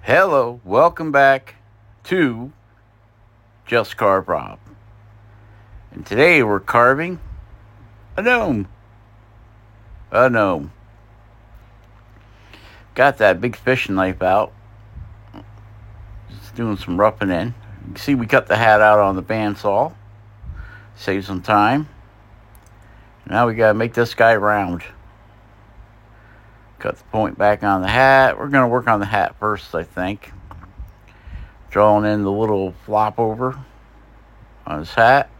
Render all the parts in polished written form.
Hello, welcome back to Just Carve Rob. And today we're carving a gnome. A gnome. Got that big fishing knife out. Just doing some roughing in. You can see we cut the hat out on the bandsaw. Save some time. Now we gotta make this guy round. Cut the point back on the hat. We're going to work on the hat first, I think. Drawing in the little flop over on his hat.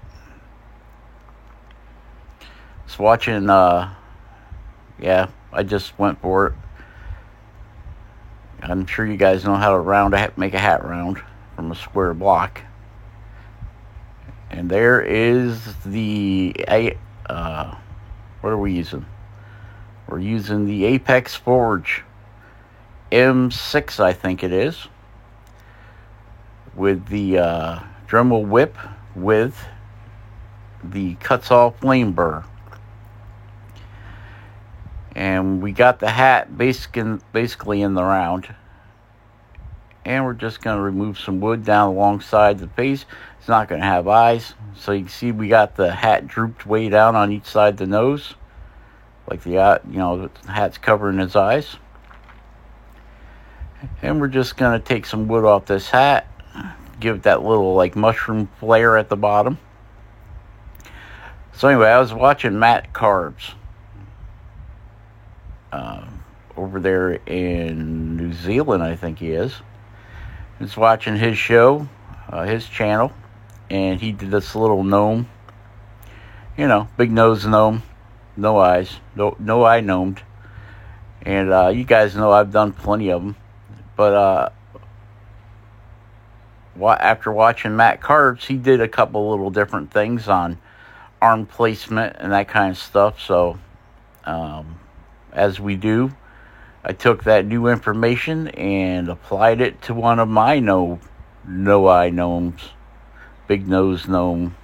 Just watching, I just went for it. I'm sure you guys know how to make a hat round from a square block. And there is the, what are we using? We're using the Apex Forge M6, I think it is, with the Dremel whip with the Kutzall flame burr. And we got the hat basically in the round. And we're just going to remove some wood down alongside the face. It's not going to have eyes. So you can see we got the hat drooped way down on each side of the nose. Like the hat's covering his eyes. And we're just going to take some wood off this hat. Give it that little like mushroom flare at the bottom. So anyway, I was watching Matt Carves. Over there in New Zealand, I think he is. I was watching his show, his channel. And he did this little gnome. Big nose gnome. No eyes. No eye gnomed. And you guys know I've done plenty of them. But after watching Matt Carves, he did a couple little different things on arm placement and that kind of stuff. So, as we do, I took that new information and applied it to one of my no eye gnomes. Big nose gnome.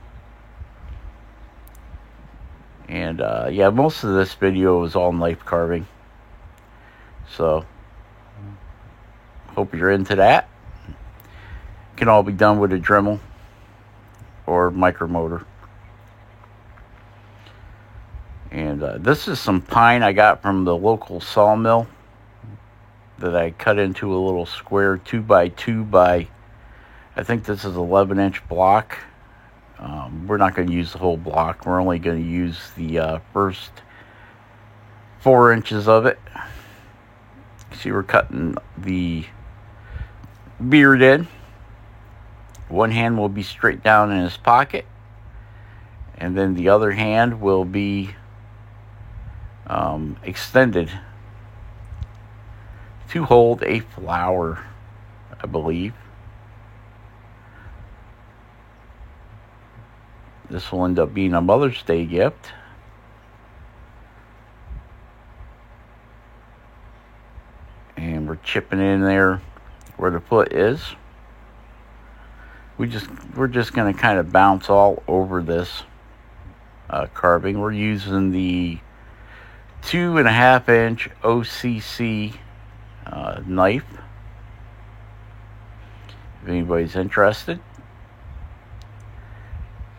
And, most of this video is all knife carving. So, hope you're into that. It can all be done with a Dremel or micromotor. And this is some pine I got from the local sawmill that I cut into a little square 2x2 by, I think this is 11-inch block. We're not going to use the whole block. We're only going to use the first 4 inches of it. See, we're cutting the beard in. One hand will be straight down in his pocket. And then the other hand will be extended to hold a flower, I believe. This will end up being a Mother's Day gift. And we're chipping in there where the foot is. We're just going to kind of bounce all over this carving. We're using the 2.5-inch OCC knife. If anybody's interested.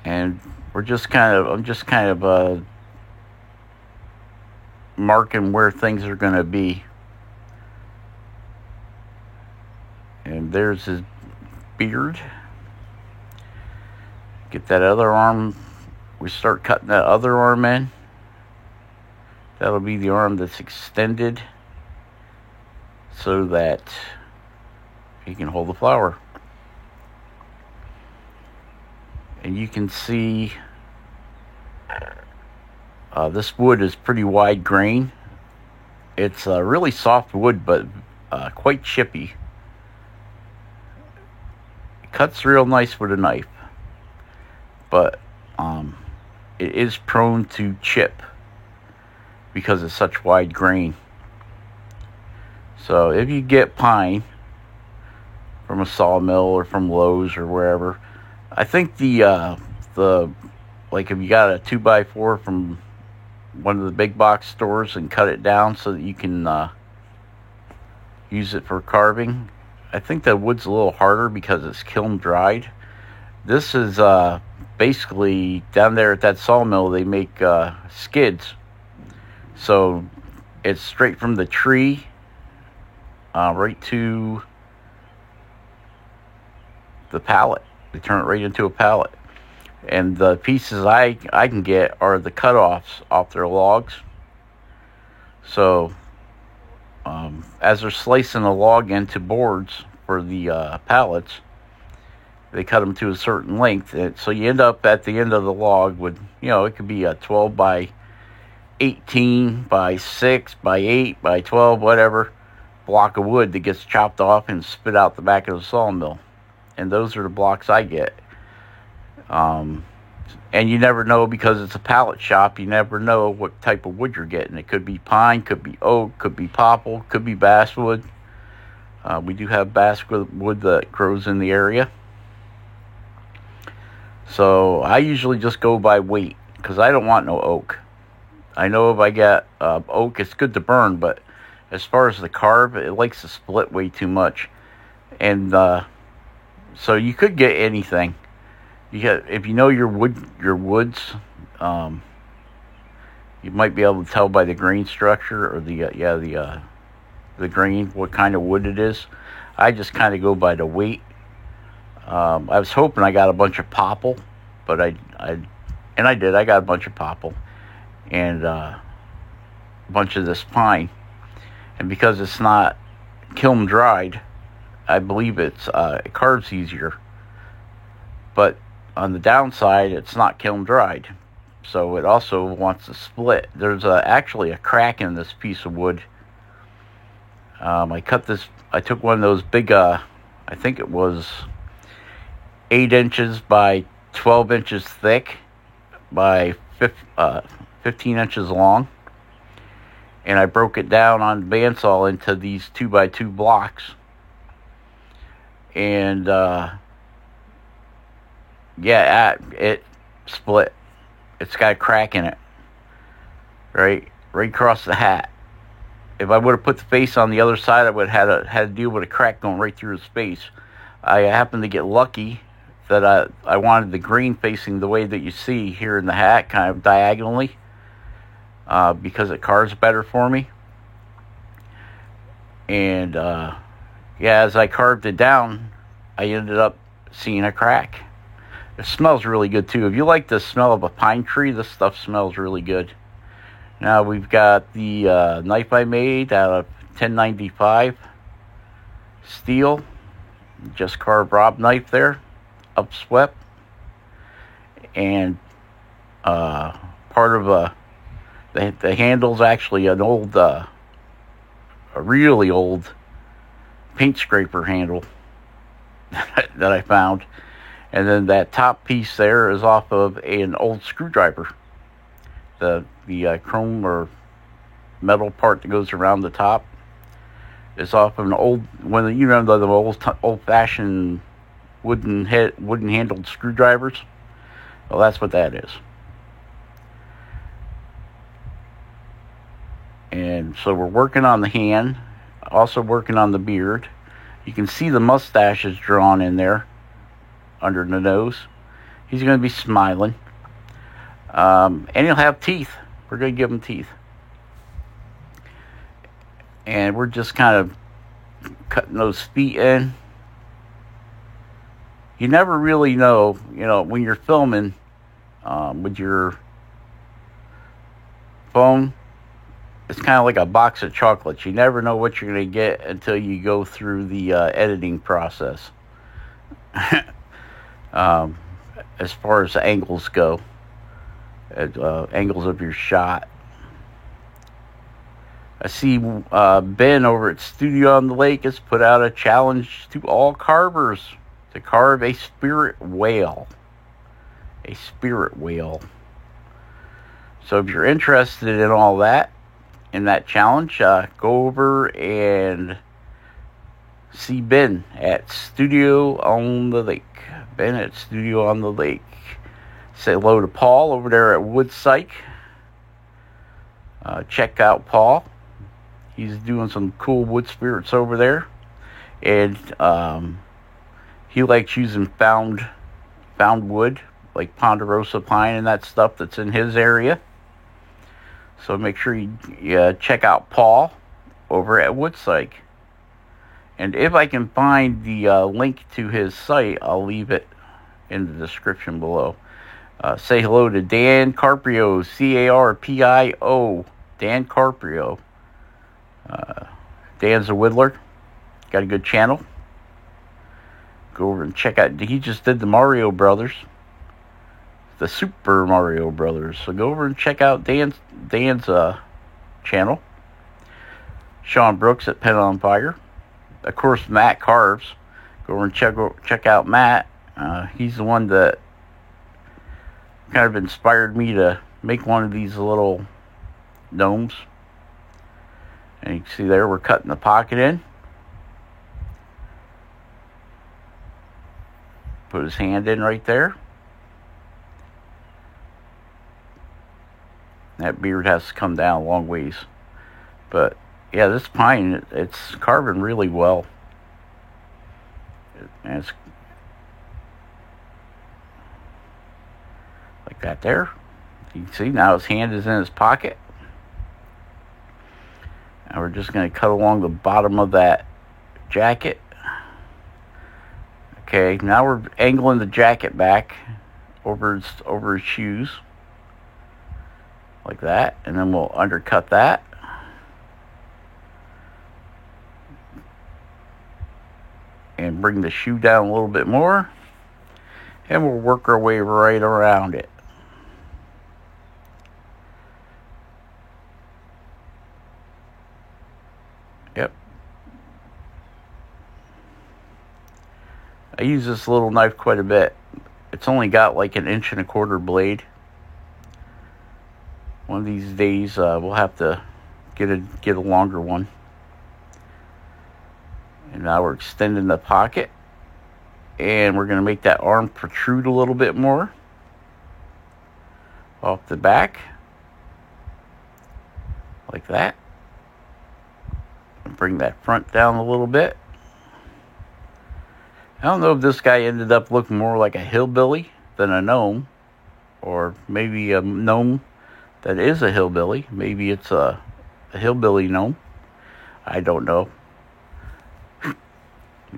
And I'm just kind of marking where things are going to be. And there's his beard. Get that other arm. We start cutting that other arm in. That'll be the arm that's extended so that he can hold the flower. And you can see this wood is pretty wide grain. It's really soft wood, but quite chippy. It cuts real nice with a knife, but it is prone to chip because it's such wide grain. So if you get pine from a sawmill or from Lowe's or wherever, I think the like if you got a 2x4 from one of the big box stores and cut it down so that you can use it for carving, I think the wood's a little harder because it's kiln dried. This is basically down there at that sawmill. They make skids, so it's straight from the tree right to the pallet. They turn it right into a pallet, and the pieces I can get are the cutoffs off their logs. So as they're slicing the log into boards for the pallets, they cut them to a certain length. So you end up at the end of the log with, it could be a 12 by 18 by 6 by 8 by 12, whatever, block of wood that gets chopped off and spit out the back of the sawmill. And those are the blocks I get. And you never know, because it's a pallet shop, you never know what type of wood you're getting. It could be pine, could be oak, could be popple, could be basswood. We do have basswood that grows in the area. So I usually just go by weight, because I don't want no oak. I know if I get oak, it's good to burn, but as far as the carb, it likes to split way too much. And so you could get anything. If you know your woods, you might be able to tell by the grain structure or the grain what kind of wood it is. I just kind of go by the weight. I was hoping I got a bunch of popple, but I did. I got a bunch of popple and a bunch of this pine. And because it's not kiln dried, I believe it carves easier. But on the downside, it's not kiln dried, so it also wants to split. There's actually a crack in this piece of wood. I took one of those big, I think it was 8 inches by 12 inches thick by 15 inches long, and I broke it down on the bandsaw into these 2x2 blocks. And it split. It's got a crack in it, right across the hat. If I would have put the face on the other side, I would have had to deal with a crack going right through his face. I happened to get lucky that I wanted the grain facing the way that you see here in the hat, kind of diagonally, because it carves better for me. And as I carved it down, I ended up seeing a crack. It smells really good too. If you like the smell of a pine tree, this stuff smells really good. Now we've got the knife I made out of 1095 steel. Just carved Rob knife there, upswept. And part of the handle's actually an old, a really old paint scraper handle that I found. And then that top piece there is off of an old screwdriver. The chrome or metal part that goes around the top is off of an old, the old-fashioned wooden handled screwdrivers. Well, that's what that is. And so we're working on the hand, also working on the beard. You can see the mustache is drawn in there under the nose. He's going to be smiling. And he'll have teeth. We're going to give him teeth. And we're just kind of cutting those feet in. You never really know, when you're filming with your phone, it's kind of like a box of chocolates. You never know what you're going to get until you go through the editing process. As far as angles go, angles of your shot. I see Ben over at Studio on the Lake has put out a challenge to all carvers to carve a spirit whale. A spirit whale. So if you're interested in all that, in that challenge, go over and see Ben at Studio on the Lake. Ben at Studio on the Lake. Say hello to Paul over there at Woodsyke. Check out Paul. He's doing some cool wood spirits over there. And he likes using found wood, like ponderosa pine and that stuff that's in his area. So make sure you check out Paul over at Woodsyke. And if I can find the link to his site, I'll leave it in the description below. Say hello to Dan Carpio, Carpio, Dan Carpio. Dan's a whittler. Got a good channel. Go over and check out. He just did the Mario Brothers. The Super Mario Brothers. So go over and check out Dan's channel. Sean Brooks at Pen on Fire. Of course, Matt Carves. Go over and check out Matt. He's the one that kind of inspired me to make one of these little gnomes. And you can see there we're cutting the pocket in. Put his hand in right there. That beard has to come down a long ways. But yeah, this pine, it's carving really well. And it's like that there. You can see now his hand is in his pocket. And we're just going to cut along the bottom of that jacket. Okay, now we're angling the jacket back over his shoes. Like that. And then we'll undercut that. And bring the shoe down a little bit more. And we'll work our way right around it. Yep. I use this little knife quite a bit. It's only got like 1.25 inch blade. One of these days we'll have to get a longer one. And now we're extending the pocket. And we're going to make that arm protrude a little bit more. Off the back. Like that. And bring that front down a little bit. I don't know if this guy ended up looking more like a hillbilly than a gnome. Or maybe a gnome that is a hillbilly. Maybe it's a hillbilly gnome. I don't know.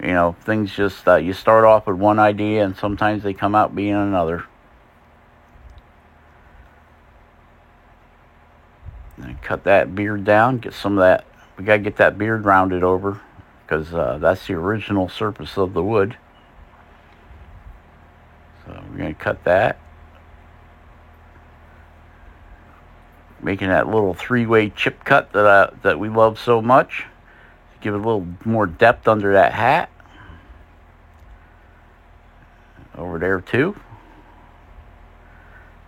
You know, things just, you start off with one idea and sometimes they come out being another. And cut that beard down, get some of that, we got to get that beard rounded over because that's the original surface of the wood. So we're going to cut that. Making that little 3-way chip cut that we love so much. Give it a little more depth under that hat. Over there too.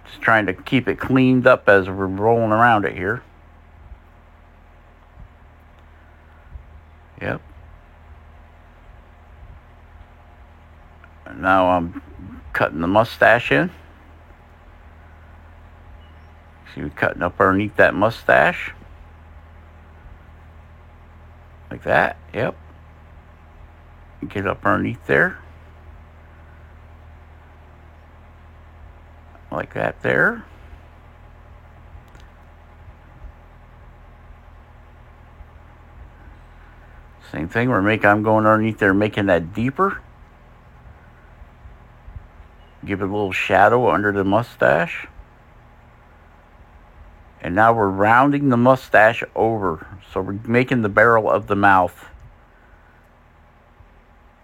Just trying to keep it cleaned up as we're rolling around it here. Yep. And now I'm cutting the mustache in. See, we're cutting up underneath that mustache. Like that, yep. Get up underneath there. Like that there. Same thing, I'm going underneath there, making that deeper. Give it a little shadow under the mustache. And now we're rounding the mustache over. So we're making the barrel of the mouth.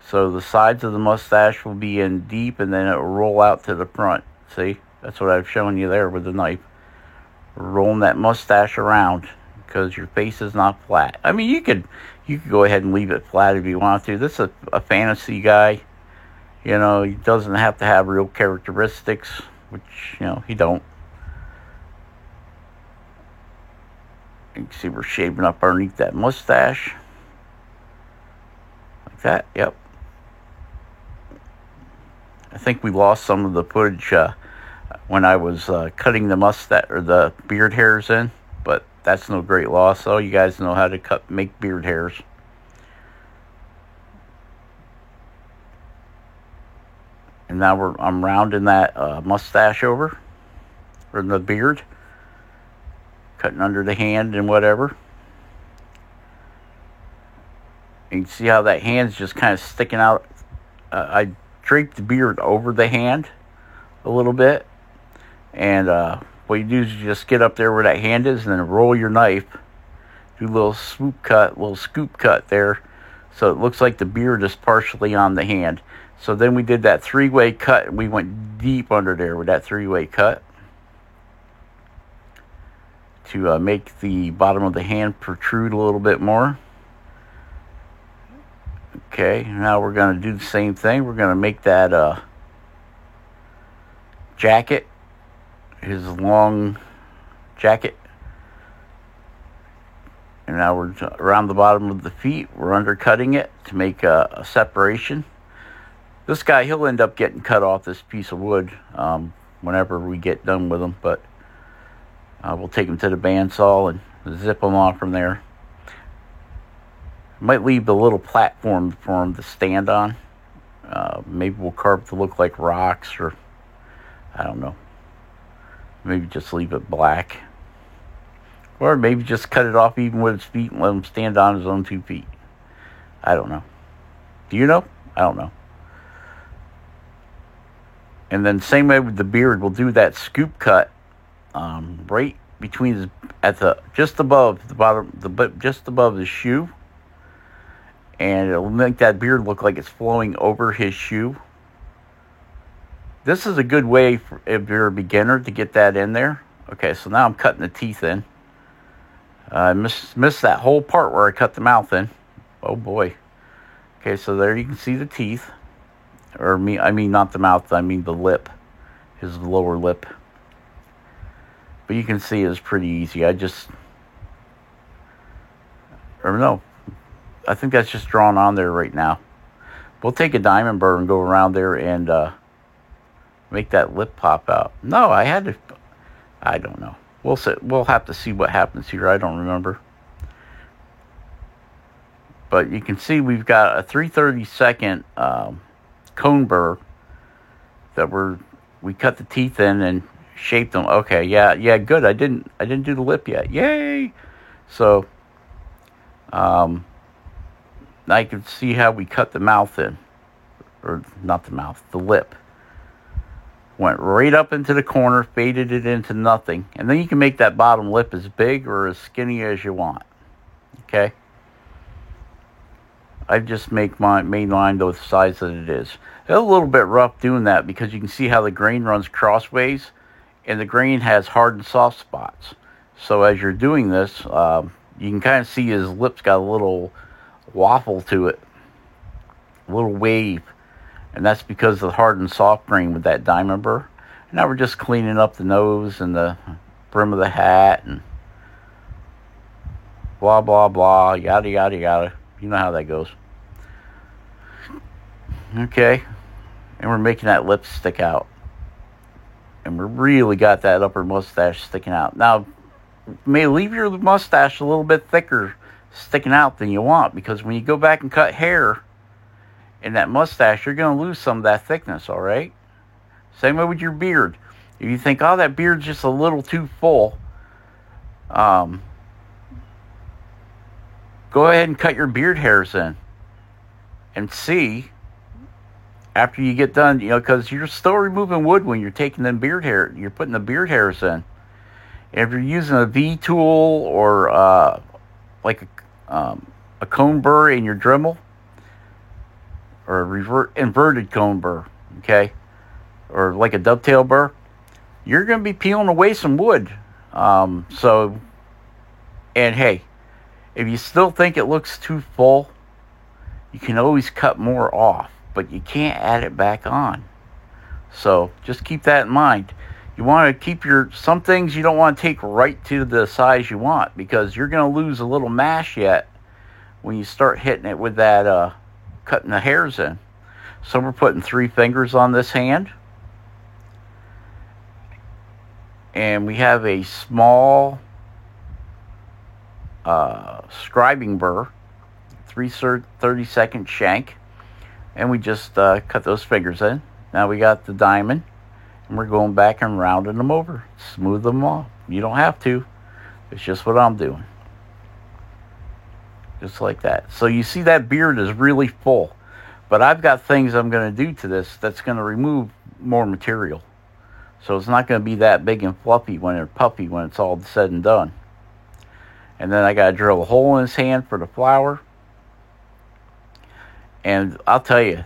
So the sides of the mustache will be in deep and then it will roll out to the front. See? That's what I've shown you there with the knife. We're rolling that mustache around because your face is not flat. I mean, you could go ahead and leave it flat if you want to. This is a fantasy guy. You know, he doesn't have to have real characteristics, which, you know, he don't. You can see we're shaving up underneath that mustache. Like that, yep. I think we lost some of the footage when I was cutting the mustache or the beard hairs in, but that's no great loss. So you guys know how to make beard hairs. And now I'm rounding that mustache over, or the beard, cutting under the hand and whatever. You can see how that hand's just kind of sticking out. I draped the beard over the hand a little bit. And what you do is you just get up there where that hand is and then roll your knife. Do a little scoop cut there. So it looks like the beard is partially on the hand. So then we did that 3-way cut. We went deep under there with that 3-way cut to make the bottom of the hand protrude a little bit more. Okay, now we're going to do the same thing. We're going to make that jacket, his long jacket. And now we're around the bottom of the feet. We're undercutting it to make a separation. This guy, he'll end up getting cut off this piece of wood whenever we get done with him. But we'll take him to the bandsaw and zip him off from there. Might leave a little platform for him to stand on. Maybe we'll carve it to look like rocks, or I don't know. Maybe just leave it black. Or maybe just cut it off even with his feet and let him stand on his own 2 feet. I don't know. Do you know? I don't know. And then same way with the beard, we'll do that scoop cut right between his, just above the bottom, just above his shoe. And it'll make that beard look like it's flowing over his shoe. This is a good way for, if you're a beginner, to get that in there. Okay, so now I'm cutting the teeth in. I missed that whole part where I cut the mouth in. Oh boy. Okay, so there you can see the teeth. I mean not the mouth, I mean the lip. His lower lip. But you can see it's pretty easy. I think that's just drawn on there right now. We'll take a diamond burr and go around there and make that lip pop out. No, I don't know. We'll have to see what happens here. I don't remember. But you can see we've got a 3/32 cone burr that we cut the teeth in and shaped them. Okay, yeah, good. I didn't do the lip yet. Yay! So now you can see how we cut the mouth in. Or not the mouth, the lip. Went right up into the corner, faded it into nothing. And then you can make that bottom lip as big or as skinny as you want. Okay? I just make my main line the size that it is. It's a little bit rough doing that because you can see how the grain runs crossways. And the grain has hard and soft spots. So as you're doing this, you can kind of see his lips got a little waffle to it. A little wave. And that's because of the hard and soft grain with that diamond burr. And now we're just cleaning up the nose and the brim of the hat and blah, blah, blah, yada, yada, yada. You know how that goes. Okay. And we're making that lip stick out. And we really got that upper mustache sticking out. Now, you may leave your mustache a little bit thicker sticking out than you want, because when you go back and cut hair in that mustache, you're going to lose some of that thickness, all right? Same way with your beard. If you think, oh, that beard's just a little too full, go ahead and cut your beard hairs in and see after you get done, because you're still removing wood when you're taking them beard hair. You're putting the beard hairs in. If you're using a V tool or like a cone burr in your Dremel, or a inverted cone burr, okay, or like a dovetail burr, you're going to be peeling away some wood. And hey, if you still think it looks too full, you can always cut more off, but you can't add it back on. So just keep that in mind. You want to keep some things you don't want to take right to the size you want, because you're going to lose a little mash yet when you start hitting it with that cutting the hairs in. So we're putting 3 fingers on this hand. And we have a small scribing burr, 3/32 shank. And we just cut those fingers in. Now we got the diamond, and we're going back and rounding them over. Smooth them off. You don't have to. It's just what I'm doing. Just like that. So you see that beard is really full. But I've got things I'm going to do to this that's going to remove more material. So it's not going to be that big and fluffy puffy when it's all said and done. And then I got to drill a hole in his hand for the flower. And I'll tell you,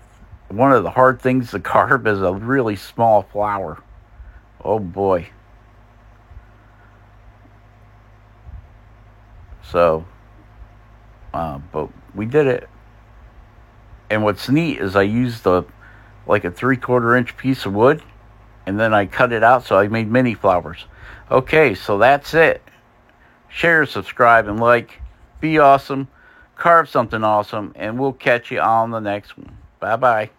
one of the hard things to carve is a really small flower. Oh boy. So, but we did it. And what's neat is I used like a 3/4 inch piece of wood, and then I cut it out so I made mini flowers. Okay, so that's it. Share, subscribe, and like. Be awesome. Carve something awesome, and we'll catch you on the next one. Bye-bye.